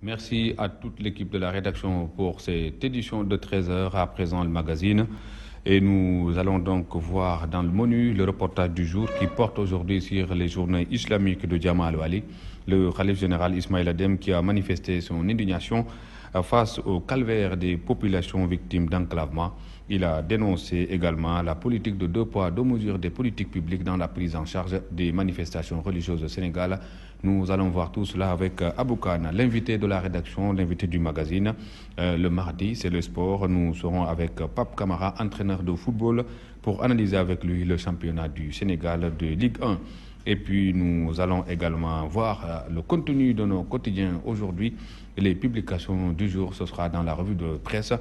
Merci à toute l'équipe de la rédaction pour cette édition de 13 heures. À présent, le magazine. Et nous allons donc voir dans le menu le reportage du jour qui porte aujourd'hui sur les journées islamiques de Jama Al-Wali, le khalife général Ismaïl Adem qui a manifesté son indignation face au calvaire des populations victimes d'enclavement. Il a dénoncé également la politique de 2 poids 2 mesures des politiques publiques dans la prise en charge des manifestations religieuses au Sénégal. Nous allons voir tout cela avec Abou Khan, l'invité de la rédaction, l'invité du magazine. Le mardi, c'est le sport. Nous serons avec Pape Camara, entraîneur de football, pour analyser avec lui le championnat du Sénégal de Ligue 1. Et puis nous allons également voir le contenu de nos quotidiens aujourd'hui. Les publications du jour, ce sera dans la revue de presse.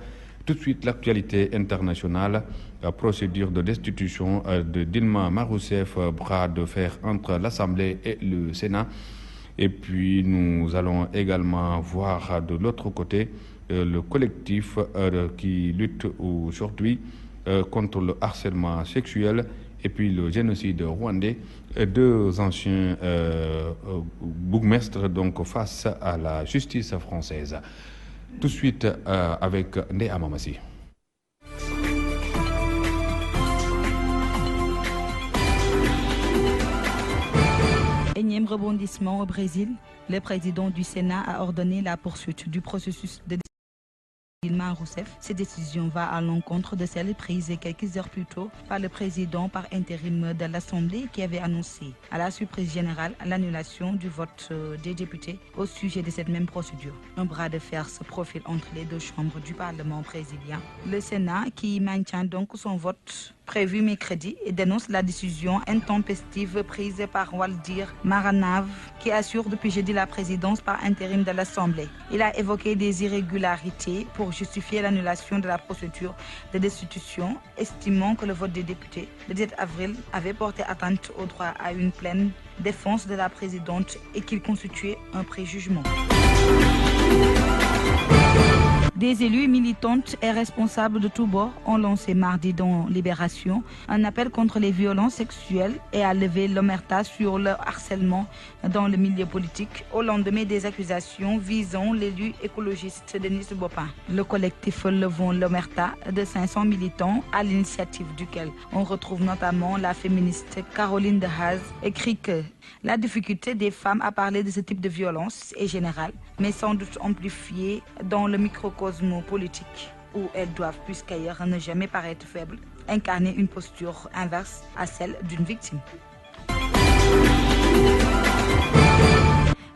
Tout de suite, l'actualité internationale, procédure de destitution de Dilma Marousseff, bras de fer entre l'Assemblée et le Sénat. Et puis, nous allons également voir de l'autre côté le collectif qui lutte aujourd'hui contre le harcèlement sexuel et puis le génocide rwandais. 2 anciens bourgmestres donc face à la justice française. Tout de suite avec Ndé Amamassi. Énième rebondissement au Brésil, le président du Sénat a ordonné la poursuite du processus de Dilma Rousseff. Cette décision va à l'encontre de celle prise quelques heures plus tôt par le président par intérim de l'Assemblée qui avait annoncé à la surprise générale l'annulation du vote des députés au sujet de cette même procédure. Un bras de fer se profile entre les 2 chambres du Parlement brésilien. Le Sénat qui maintient donc son vote prévu mercredi et dénonce la décision intempestive prise par Waldir Maranav qui assure depuis jeudi la présidence par intérim de l'Assemblée. Il a évoqué des irrégularités pour justifier l'annulation de la procédure de destitution, estimant que le vote des députés le 17 avril avait porté atteinte au droit à une pleine défense de la présidente et qu'il constituait un préjugement. Des élus militantes et responsables de tous bords ont lancé mardi dans Libération un appel contre les violences sexuelles et à lever l'omerta sur le harcèlement dans le milieu politique au lendemain des accusations visant l'élu écologiste Denis Bopin. Le collectif Levons l'omerta de 500 militants à l'initiative duquel on retrouve notamment la féministe Caroline de Haas écrit que la difficulté des femmes à parler de ce type de violence est générale, mais sans doute amplifiée dans le microcosme politique où elles doivent, plus qu'ailleurs, ne jamais paraître faibles, incarner une posture inverse à celle d'une victime.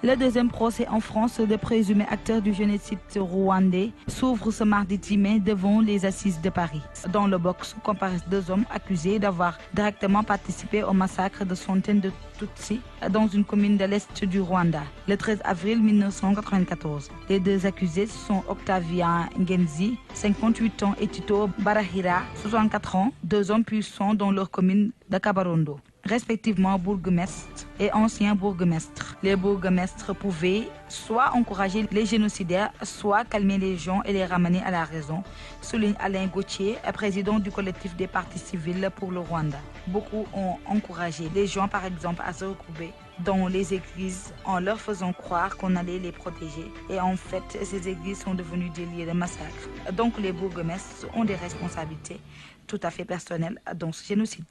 Le deuxième procès en France de présumés acteurs du génocide rwandais s'ouvre ce mardi 10 mai devant les assises de Paris. Dans le box comparaissent 2 hommes accusés d'avoir directement participé au massacre de centaines de Tutsis dans une commune de l'Est du Rwanda, le 13 avril 1994. Les 2 accusés sont Octavien Ngenzi, 58 ans, et Tito Barahira, 64 ans, 2 hommes puissants dans leur commune de Kabarondo, respectivement bourgmestre et ancien bourgmestre. Les bourgmestres pouvaient soit encourager les génocidaires, soit calmer les gens et les ramener à la raison, souligne Alain Gauthier, président du collectif des partis civils pour le Rwanda. Beaucoup ont encouragé les gens, par exemple, à se regrouper dans les églises en leur faisant croire qu'on allait les protéger. Et en fait, ces églises sont devenues des lieux de massacre. Donc les bourgmestres ont des responsabilités tout à fait personnelles dans ce génocide.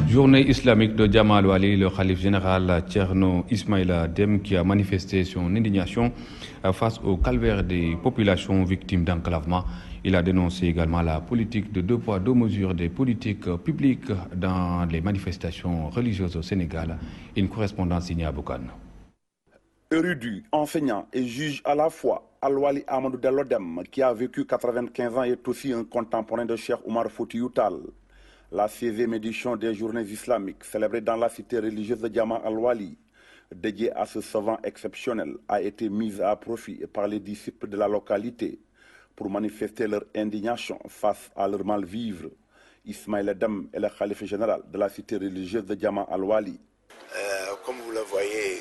Journée islamique de Jama Al-Wali, le khalife général Thierno Ismaïla Dem qui a manifesté son indignation face au calvaire des populations victimes d'enclavement. Il a dénoncé également la politique de 2 poids 2 mesures des politiques publiques dans les manifestations religieuses au Sénégal. Une correspondance signée à Boukan. Érudit, enseignant et juge à la fois, Al-Wali Amadou Diallo Dem, qui a vécu 95 ans, est aussi un contemporain de Cheikh Oumar Foutiyou Tall. La 16e édition des Journées islamiques, célébrée dans la cité religieuse de Jama Al-Wali, dédiée à ce savant exceptionnel, a été mise à profit par les disciples de la localité pour manifester leur indignation face à leur mal-vivre. Ismaïla Dem est le khalife général de la cité religieuse de Jama Al-Wali. Comme vous le voyez,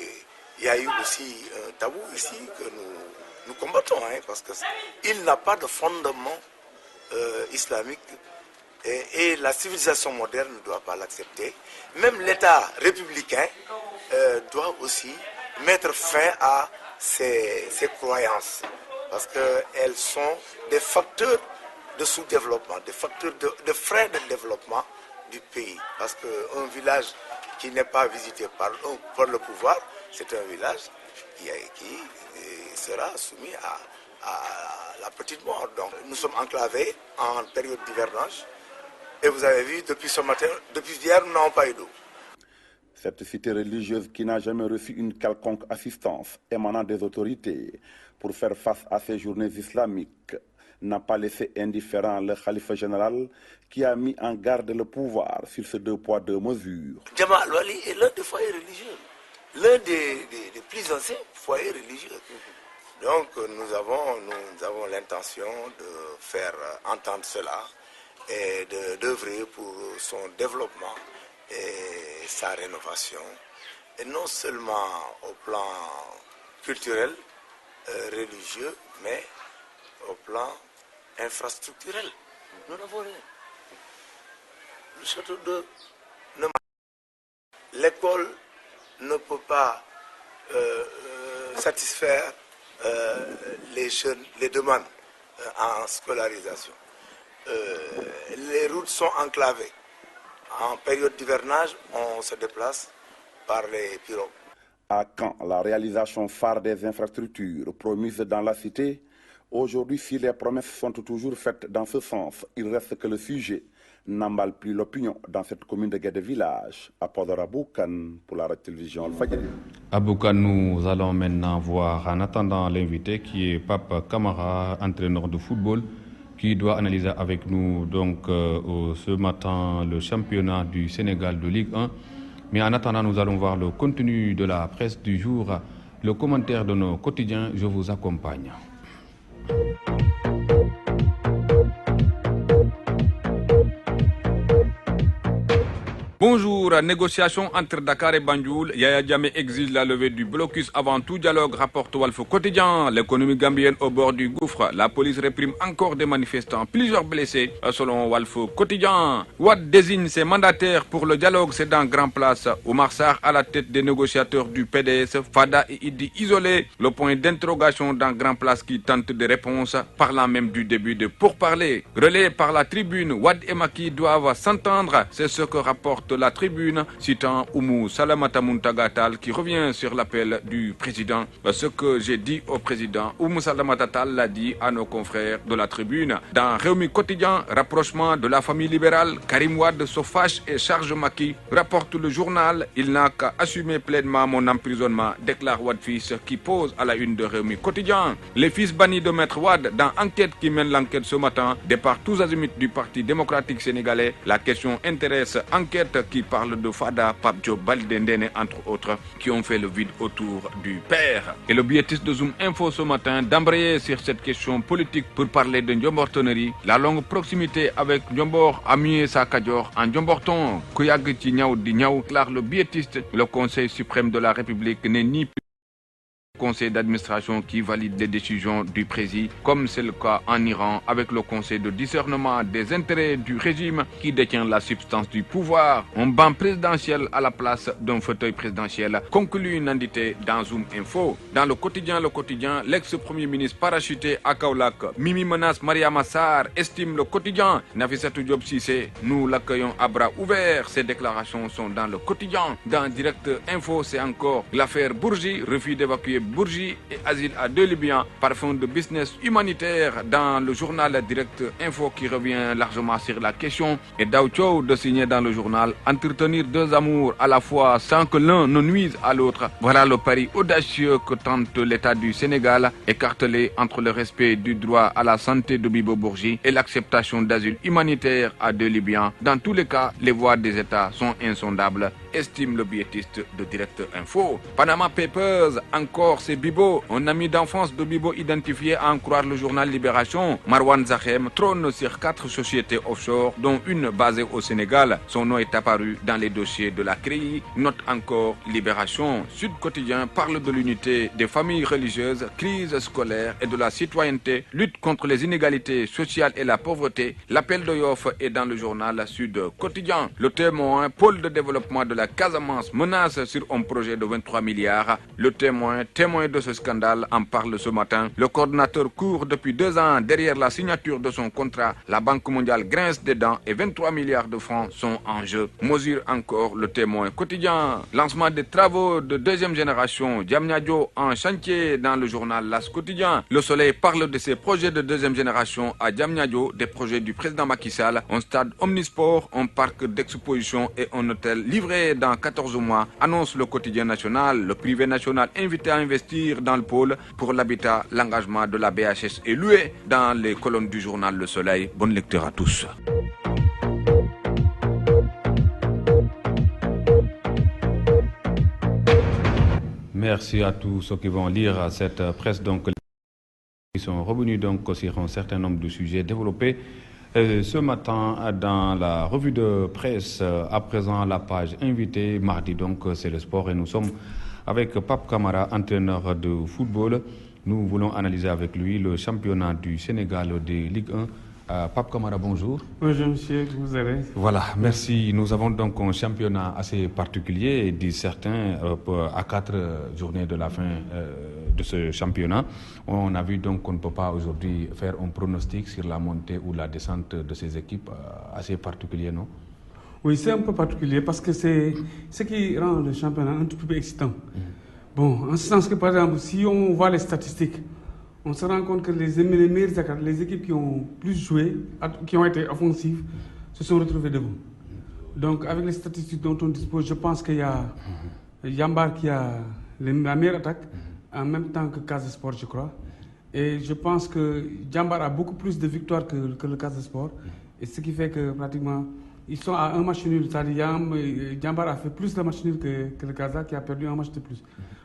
il y a eu aussi un tabou ici que nous combattons, parce qu'il n'a pas de fondement islamique Et la civilisation moderne ne doit pas l'accepter. Même l'État républicain doit aussi mettre fin à ces croyances, parce qu'elles sont des facteurs de sous-développement, des facteurs de frein de développement du pays. Parce qu'un village qui n'est pas visité par le pouvoir, c'est un village qui sera soumis à la petite mort. Donc nous sommes enclavés en période d'hivernage. Et vous avez vu, depuis ce matin, depuis hier, nous n'avons pas eu d'eau. Cette cité religieuse qui n'a jamais reçu une quelconque assistance émanant des autorités pour faire face à ces journées islamiques n'a pas laissé indifférent le khalife général qui a mis en garde le pouvoir sur ces 2 poids 2 mesures. Jama Al-Wali est l'un des foyers religieux, l'un des plus anciens foyers religieux. Donc nous avons l'intention de faire entendre cela et d'œuvrer pour son développement et sa rénovation, et non seulement au plan culturel, religieux, mais au plan infrastructurel. Nous n'avons rien. Le château de l'école ne peut pas satisfaire les jeunes, les demandes en scolarisation. Les routes sont enclavées. En période d'hivernage, on se déplace par les pirogues. À quand la réalisation phare des infrastructures promises dans la cité? Aujourd'hui, si les promesses sont toujours faites dans ce sens, il reste que le sujet n'emballe plus l'opinion dans cette commune de Guédé Village. À Podor Aboukan pour la télévision Al-Fadjri. Aboukan, nous allons maintenant voir, en attendant l'invité, qui est Pape Camara, entraîneur de football, qui doit analyser avec nous donc ce matin le championnat du Sénégal de Ligue 1. Mais en attendant, nous allons voir le contenu de la presse du jour, le commentaire de nos quotidiens. Je vous accompagne. Bonjour. Négociation entre Dakar et Banjul. Yaya Jammeh exige la levée du blocus avant tout dialogue, rapporte Walf Quotidien. L'économie gambienne au bord du gouffre. La police réprime encore des manifestants. Plusieurs blessés, selon Walf Quotidien. Wade désigne ses mandataires pour le dialogue. C'est dans Grand Place. Oumar Sarr à la tête des négociateurs du PDS. Fada et Idi isolés. Le point d'interrogation dans Grand Place qui tente des réponses, parlant même du début de pourparlers. Relayé par la tribune, Wade et Maki doivent s'entendre. C'est ce que rapporte la tribune, citant Oumou Salamata Muntagatal qui revient sur l'appel du président. Ce que j'ai dit au président, Oumou Salamata Tal l'a dit à nos confrères de la tribune. Dans Réumi Quotidien, rapprochement de la famille libérale, Karim Wade se fâche et charge Maki. Rapporte le journal, il n'a qu'à assumer pleinement mon emprisonnement, déclare Wade fils qui pose à la une de Réumi Quotidien. Les fils bannis de Maître Wade dans enquête qui mène l'enquête ce matin, départ tous azimuts du Parti démocratique sénégalais. La question intéresse enquête qui parle de Fada, Pape Diop, Balidendene, entre autres, qui ont fait le vide autour du père. Et le biétiste de Zoom Info ce matin d'embrayer sur cette question politique pour parler de Ndiombortonnerie, la longue proximité avec Ndiombor, Amié Sakadior, en Ndiomborton, Kouyag Tignaou Dignaou, clare le biétiste, le Conseil suprême de la République n'est ni plus conseil d'administration qui valide les décisions du président, comme c'est le cas en Iran avec le conseil de discernement des intérêts du régime qui détient la substance du pouvoir. Un banc présidentiel à la place d'un fauteuil présidentiel, conclut Nandité dans Zoom Info. Dans le quotidien, l'ex-premier ministre parachuté à Kaolack, Mimi menace Maria Massar, estime le quotidien. Nafissatou Diop Cissé, nous l'accueillons à bras ouverts. Ces déclarations sont dans le quotidien. Dans Direct Info, c'est encore l'affaire Bourgi, refus d'évacuer Bourgi et asile à 2 Libyens, parfum de business humanitaire dans le journal Direct Info qui revient largement sur la question. Et Daoucho de signer dans le journal entretenir 2 amours à la fois sans que l'un ne nuise à l'autre. Voilà le pari audacieux que tente l'État du Sénégal, écartelé entre le respect du droit à la santé de Bibo Bourgi et l'acceptation d'asile humanitaire à 2 Libyens. Dans tous les cas, les voies des États sont insondables, estime le biétiste de Direct Info. Panama Papers, encore Alors c'est Bibo, un ami d'enfance de Bibo identifié à en croire le journal Libération. Marwan Zakhem trône sur 4 sociétés offshore, dont une basée au Sénégal. Son nom est apparu dans les dossiers de la CREI. Note encore Libération. Sud Quotidien parle de l'unité des familles religieuses, crise scolaire et de la citoyenneté, lutte contre les inégalités sociales et la pauvreté. L'appel de Yoff est dans le journal Sud Quotidien. Le Témoin, pôle de développement de la Casamance, menace sur un projet de 23 milliards. Le Témoin de ce scandale, en parle ce matin. Le coordinateur court depuis 2 ans derrière la signature de son contrat. La Banque mondiale grince des dents et 23 milliards de francs sont en jeu. Mesure encore le Témoin quotidien. Lancement des travaux de 2e génération. Diamniadio en chantier dans le journal L'As quotidien. Le Soleil parle de ses projets de 2e génération à Diamniadio, des projets du président Macky Sall, un stade omnisport, un parc d'exposition et un hôtel livré dans 14 mois, annonce le quotidien national. Le privé national invité à investir dans le pôle pour l'habitat. L'engagement de la BHS est loué dans les colonnes du journal Le Soleil. Bonne lecture à tous. Merci à tous ceux qui vont lire cette presse. Donc, ils sont revenus donc sur un certain nombre de sujets développés ce matin dans la revue de presse. À présent, la page invitée, mardi donc, c'est le sport et nous sommes avec Pape Camara, entraîneur de football. Nous voulons analyser avec lui le championnat du Sénégal de Ligue 1. Pape Camara, bonjour. Bonjour monsieur, vous allez. Voilà, merci. Nous avons donc un championnat assez particulier, disent certains, à 4 journées de la fin de ce championnat. On a vu donc qu'on ne peut pas aujourd'hui faire un pronostic sur la montée ou la descente de ces équipes, assez particulier, non? Oui, c'est un peu particulier parce que c'est ce qui rend le championnat un tout peu excitant. Bon, en ce sens que par exemple, si on voit les statistiques, on se rend compte que les meilleures les équipes qui ont plus joué, qui ont été offensives, se sont retrouvées devant. Donc avec les statistiques dont on dispose, je pense qu'il y a Yambar qui a la meilleure attaque, en même temps que Casa Sport, je crois. Et je pense que Yambar a beaucoup plus de victoires que le Casa Sport. Et ce qui fait que pratiquement, ils sont à un match nul. C'est-à-dire Yambar a fait plus de matchs nuls que le Casa qui a perdu un match de plus.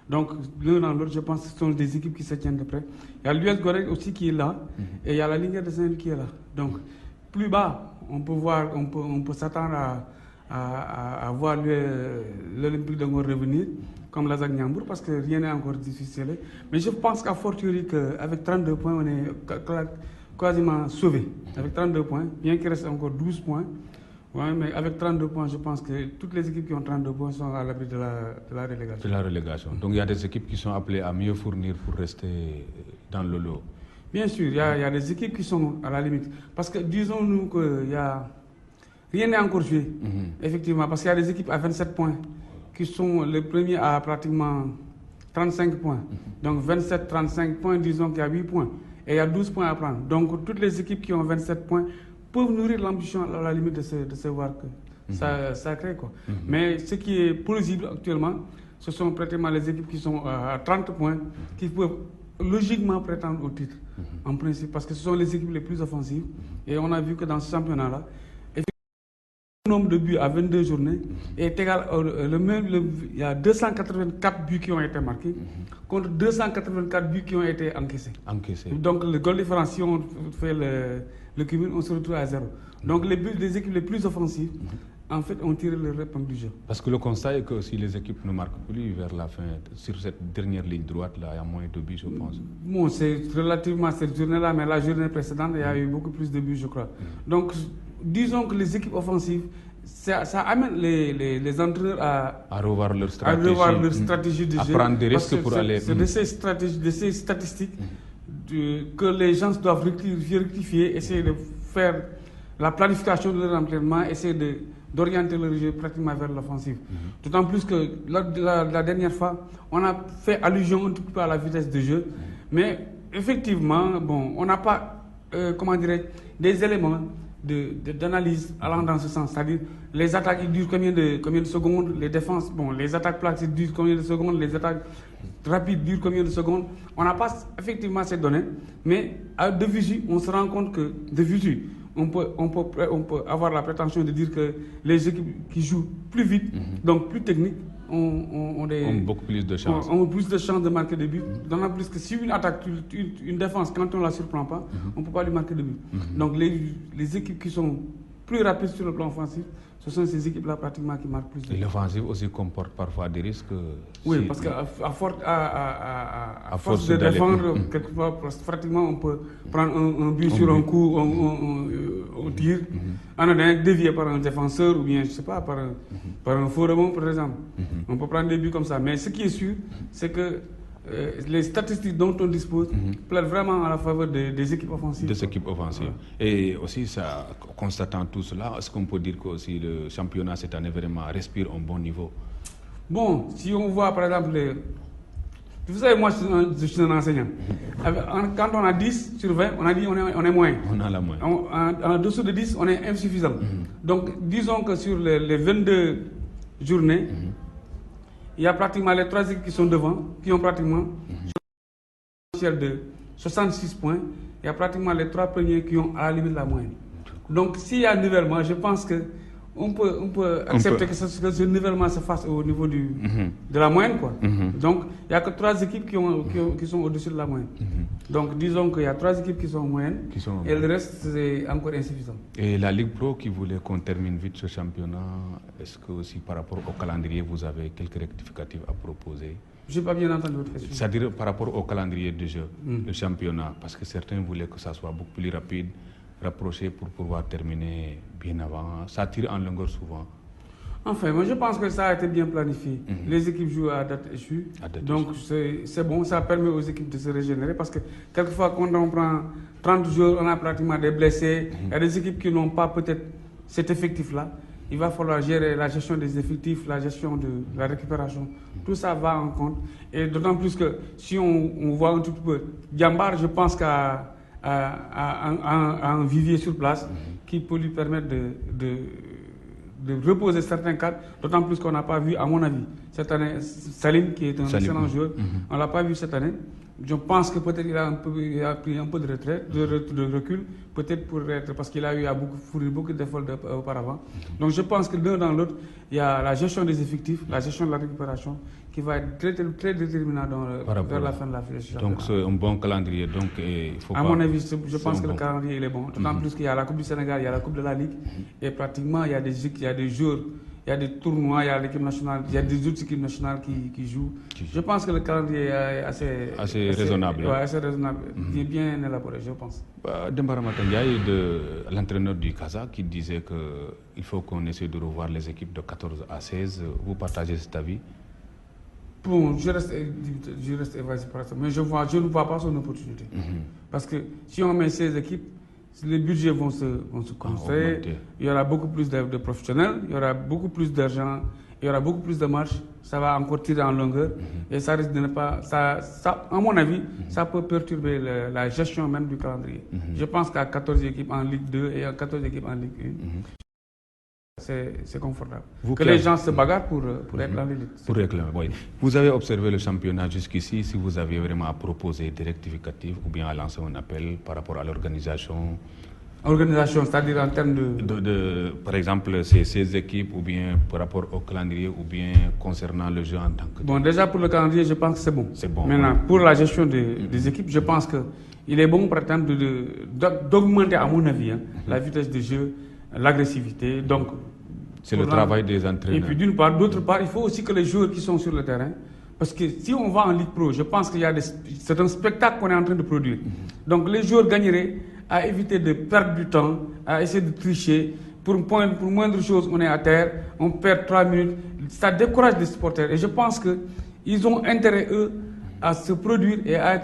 Donc, l'un dans l'autre, je pense que ce sont des équipes qui se tiennent de près. Il y a l'US Gorée aussi qui est là, et il y a la Ligue de Saint-Louis qui est là. Donc, plus bas, on peut s'attendre à voir l'Olympique de Ngor revenir, comme la Nyambour, parce que rien n'est encore difficile. Mais je pense qu'à fortiori qu'avec 32 points, on est quasiment sauvé. Avec 32 points, bien qu'il reste encore 12 points. Oui, mais avec 32 points, je pense que toutes les équipes qui ont 32 points sont à l'abri de la relégation. De la relégation. Donc il y a des équipes qui sont appelées à mieux fournir pour rester dans le lot. Bien sûr, il y a des équipes qui sont à la limite. Parce que disons-nous que rien n'est encore joué, effectivement, parce qu'il y a des équipes à 27 points qui sont les premiers à pratiquement 35 points. Donc 27-35 points, disons qu'il y a 8 points. Et il y a 12 points à prendre. Donc toutes les équipes qui ont 27 points peuvent nourrir l'ambition à la limite de se voir que ça crée quoi. Mais ce qui est plausible actuellement, ce sont pratiquement les équipes qui sont à 30 points, qui peuvent logiquement prétendre au titre, en principe, parce que ce sont les équipes les plus offensives. Et on a vu que dans ce championnat-là, le nombre de buts à 22 journées est égal il y a 284 buts qui ont été marqués contre 284 buts qui ont été encaissés. Donc le goal différence, si on fait le cumul, on se retrouve à 0. Donc les équipes les plus offensives, en fait, ont tiré le épingle du jeu. Parce que le constat est que si les équipes ne marquent plus vers la fin, sur cette dernière ligne droite, là, il y a moins de buts, je pense. Bon, c'est relativement cette journée-là, mais la journée précédente, il y a eu beaucoup plus de buts, je crois. Donc, disons que les équipes offensives, ça amène les entraîneurs à revoir leur stratégie, de jeu. À prendre des risques pour aller... C'est de ces statistiques que les gens doivent rectifier, essayer de faire la planification de leur entraînement, essayer d'orienter le jeu pratiquement vers l'offensive. D'autant plus que la dernière fois, on a fait allusion un tout petit peu à la vitesse de jeu, mais effectivement, bon, on n'a pas, des éléments d'analyse allant dans ce sens. C'est-à-dire, les attaques, ils durent combien de secondes, les défenses, bon, les attaques plaques, ils durent combien de secondes, les attaques rapides durent combien de secondes. On n'a pas effectivement ces données, mais de visu, on se rend compte que, de visu, on peut avoir la prétention de dire que les équipes qui jouent plus vite, donc plus techniques, ont beaucoup plus de chances. Ont plus de chances de marquer des buts. D'autant plus que si une attaque, une défense, quand on ne la surprend pas, on ne peut pas lui marquer de buts. Donc les équipes qui sont plus rapides sur le plan offensif, ce sont ces équipes-là pratiquement qui marquent plus de buts. Et l'offensive aussi comporte parfois des risques. Oui, parce qu'à force de défendre, quelquefois, pratiquement on peut prendre un but sur un coup, on tire, on a dévié par un défenseur ou bien, je ne sais pas, par un faux rebond par exemple. On peut prendre des buts comme ça. Mais ce qui est sûr, c'est que les statistiques dont on dispose plaident vraiment à la faveur des équipes offensives. Des équipes offensives. Et aussi, constatant tout cela, est-ce qu'on peut dire que aussi le championnat cette année vraiment respire un bon niveau? Bon, si on voit par exemple, vous savez, moi je suis un enseignant. Quand on a 10 sur 20, on a dit on est moyen. On a la moyenne. En dessous de 10, on est insuffisant. Donc disons que sur les 22 journées, il y a pratiquement les 3 équipes qui sont devant, qui ont pratiquement un potentiel de 66 points. Il y a pratiquement les 3 premiers qui ont à la limite la moyenne. Donc s'il y a un nivellement, je pense que on peut accepter que ce nivellement se fasse au niveau de la moyenne, quoi. Donc il n'y a que 3 équipes qui sont au-dessus de la moyenne. Donc disons qu'il y a 3 équipes qui sont moyennes et le reste c'est encore insuffisant. Et la Ligue Pro qui voulait qu'on termine vite ce championnat, est-ce que aussi par rapport au calendrier vous avez quelques rectificatifs à proposer? Je n'ai pas bien entendu votre question. C'est-à-dire par rapport au calendrier de jeu, le championnat, parce que certains voulaient que ça soit beaucoup plus rapide, rapproché pour pouvoir terminer bien avant. Ça tire en longueur souvent. Enfin, moi je pense que ça a été bien planifié. Les équipes jouent à date échue. Donc c'est bon, ça permet aux équipes de se régénérer parce que quelquefois quand on prend 30 jours, on a pratiquement des blessés. Il y a des équipes qui n'ont pas peut-être cet effectif-là. Il va falloir gérer la gestion des effectifs, la gestion de la récupération. Tout ça va en compte. Et d'autant plus que si on voit un tout petit peu, Diambar, je pense qu'à un vivier sur place qui peut lui permettre de reposer certains cadres, d'autant plus qu'on n'a pas vu, à mon avis, cette année, Salim, qui est un excellent joueur, on ne l'a pas vu cette année. Je pense que peut-être il a pris un peu de retraite, de recul, peut-être parce qu'il a eu à fournir beaucoup d'efforts auparavant. Donc je pense que l'un dans l'autre, il y a la gestion des effectifs, la gestion de la récupération, qui va être très déterminant vers la fin de la fiche. Donc c'est un bon calendrier. Donc, à mon avis, je pense que le calendrier il est bon. D'autant plus qu'il y a la Coupe du Sénégal, il y a la Coupe de la Ligue, et pratiquement il y a des jours, il y a des tournois, il y a l'équipe nationale, il y a des autres équipes nationales qui jouent. Je pense que le calendrier est assez raisonnable. Ouais, assez raisonnable, bien élaboré, je pense. Dembara Matandiaye, l'entraîneur du Casa, qui disait qu'il faut qu'on essaie de revoir les équipes de 14 à 16. Vous partagez cet avis? Bon, je reste évasif par ça, mais je ne vois pas son opportunité. Parce que si on met 16 équipes, les budgets vont se construire, il y aura beaucoup plus de professionnels, il y aura beaucoup plus d'argent, il y aura beaucoup plus de marches, ça va encore tirer en longueur et ça risque de ne pas... à mon avis, ça peut perturber la gestion même du calendrier. Je pense qu'à 14 équipes en Ligue 2 et à 14 équipes en Ligue 1, c'est confortable. Les gens se bagarrent pour être dans l'élite. Pour réclamer, oui. Vous avez observé le championnat jusqu'ici, si vous avez vraiment à proposer des rectificatifs ou bien à lancer un appel par rapport à l'organisation. Organisation, c'est-à-dire en termes par exemple, ces équipes ou bien par rapport au calendrier ou bien concernant le jeu en tant que... Bon, déjà pour le calendrier, je pense que c'est bon. C'est bon. Maintenant, pour la gestion des équipes, je pense qu'il est bon, par exemple, d'augmenter, à mon avis, la vitesse de jeu, l'agressivité. Donc, c'est le travail des entraîneurs. Et puis d'une part, d'autre part, il faut aussi que les joueurs qui sont sur le terrain, parce que si on va en Ligue Pro, je pense qu'il y a c'est un spectacle qu'on est en train de produire. Donc les joueurs gagneraient à éviter de perdre du temps, à essayer de tricher. Pour moindre chose, on est à terre, on perd 3 minutes. Ça décourage les supporters. Et je pense qu'ils ont intérêt, eux, à se produire et à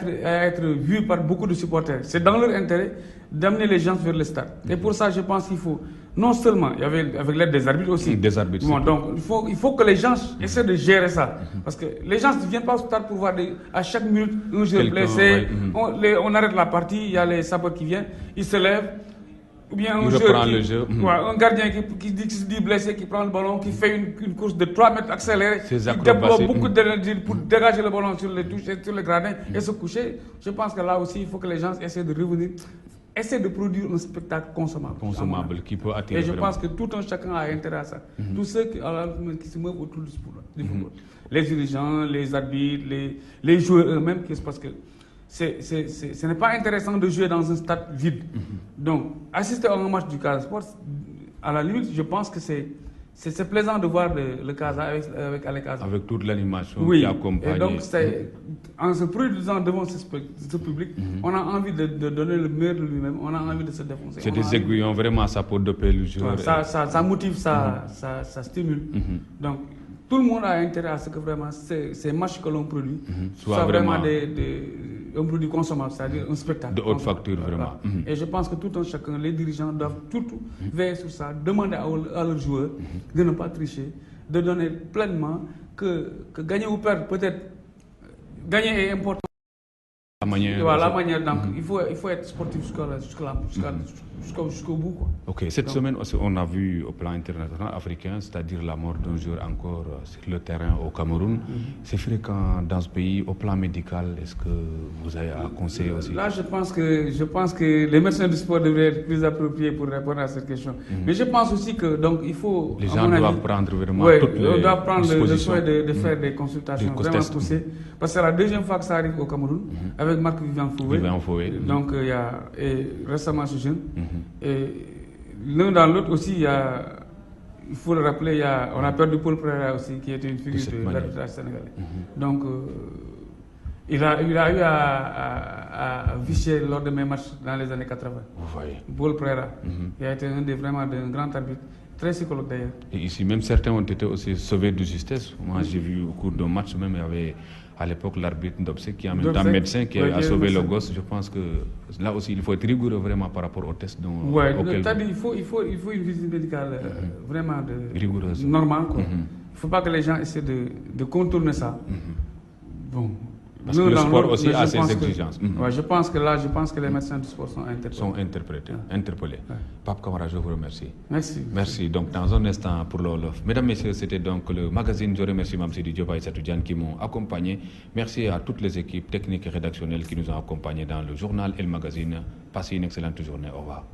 être vus par beaucoup de supporters. C'est dans leur intérêt d'amener les gens vers le stade. Et pour ça, je pense qu'il faut, non seulement, avec l'aide des arbitres aussi. Des arbitres. Bon, donc, il faut que les gens essaient de gérer ça. Parce que les gens ne viennent pas au stade pour voir à chaque minute un joueur blessé. On arrête la partie, il y a les sapeurs qui viennent, ils se lèvent. Ou bien un gardien qui se dit blessé, qui prend le ballon, qui fait une course de 3 mètres accélérée, qui déploie beaucoup d'énergie pour dégager le ballon sur les touches, sur les gradins et se coucher. Je pense que là aussi, il faut que les gens essaient de revenir essaie de produire un spectacle consommable. Qui peut attirer. Et je vraiment. pense que tout un chacun a intérêt à ça. Tous ceux qui se meuvent autour du sport, du football. Les dirigeants, les arbitres, les joueurs eux-mêmes, parce que ce n'est pas intéressant de jouer dans un stade vide. Donc, assister à un match du Casa Sport, à la limite, je pense que c'est plaisant de voir le Casa avec Alec Casa. Avec toute l'animation qui accompagne. Et donc, en se produisant devant ce public, on a envie de donner le meilleur de lui-même, on a envie de se défoncer. C'est des aiguillons, vraiment, ça peut doper le joueur. Ça motive, ça stimule. Donc, tout le monde a intérêt à ce que vraiment ces matchs que l'on produit soient vraiment un produit consommable, c'est-à-dire un spectacle. De haute facture, vraiment. Et je pense que tout un chacun, les dirigeants doivent surtout veiller sur ça, demander à leurs joueurs de ne pas tricher, de donner pleinement que gagner ou perdre, peut-être gagner est important. La manière. Donc, il faut être sportif jusqu'au bout. Quoi. Ok, cette semaine aussi, on a vu au plan international africain, c'est-à-dire la mort d'un joueur encore sur le terrain au Cameroun. C'est fréquent dans ce pays, au plan médical, est-ce que vous avez à conseiller aussi? Là, je pense que les médecins du sport devraient être plus appropriés pour répondre à cette question. Mais je pense aussi que donc il faut. Les gens doivent prendre vraiment toutes les on doit prendre le soin de faire des consultations vraiment poussées. Parce que c'est la deuxième fois que ça arrive au Cameroun, avec Marc-Vivian Foué. Donc il y a récemment ce jeune. Et l'un dans l'autre aussi, il faut le rappeler, on a perdu Paul Pereira aussi, qui était une figure de l'arbitrage sénégalais. Donc il a eu à vicher lors de mes matchs dans les années 80. Vous voyez. Paul Pereira, il a été vraiment d'un grand arbitre, très psychologue d'ailleurs. Et ici, même certains ont été aussi sauvés de justesse. Moi, j'ai vu au cours d'un match, même il y avait à l'époque l'arbitre Ndobsek qui est en même temps médecin qui a sauvé le gosse. Je pense que là aussi, il faut être rigoureux vraiment par rapport aux tests. Oui, il faut une visite médicale vraiment rigoureuse, normale. Il ne faut pas que les gens essaient de contourner ça. Bon. Parce que le sport aussi a ses exigences. Je pense que les médecins du sport sont interpellés. Pape Camara, je vous remercie. Merci. Donc, dans un instant pour l'Olof. Mesdames, Messieurs, c'était donc le magazine. Je remercie Mme Sidi Diop et Satou Diane qui m'ont accompagné. Merci à toutes les équipes techniques et rédactionnelles qui nous ont accompagnés dans le journal et le magazine. Passez une excellente journée. Au revoir.